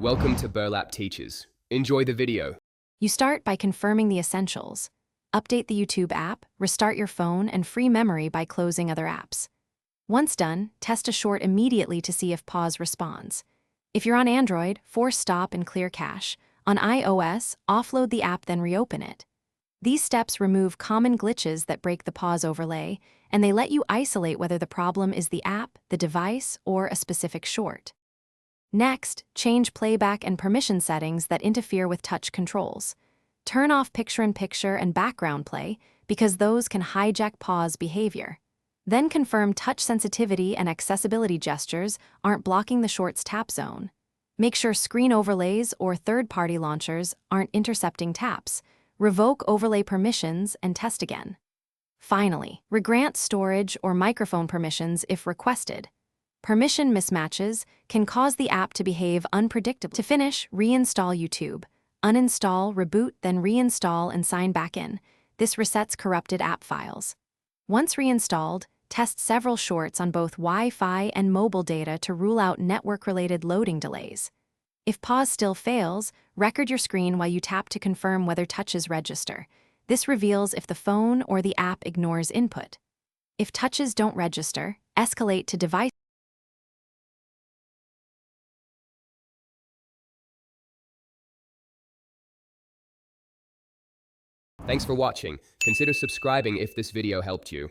Welcome to Burlap Teachers. Enjoy the video. You start by confirming the essentials. Update the YouTube app, restart your phone, and free memory by closing other apps. Once done, test a short immediately to see if pause responds. If you're on Android, force stop and clear cache. On iOS, offload the app then reopen it. These steps remove common glitches that break the pause overlay, and they let you isolate whether the problem is the app, the device, or a specific short. Next, change playback and permission settings that interfere with touch controls. Turn off picture-in-picture and background play because those can hijack pause behavior. Then confirm touch sensitivity and accessibility gestures aren't blocking the short's tap zone. Make sure screen overlays or third-party launchers aren't intercepting taps. Revoke overlay permissions and test again. Finally, regrant storage or microphone permissions if requested. Permission mismatches can cause the app to behave unpredictably. To finish, reinstall YouTube. Uninstall, reboot, then reinstall and sign back in. This resets corrupted app files. Once reinstalled, test several shorts on both Wi-Fi and mobile data to rule out network-related loading delays. If pause still fails, record your screen while you tap to confirm whether touches register. This reveals if the phone or the app ignores input. If touches don't register, escalate to device. Thanks for watching. Consider subscribing if this video helped you.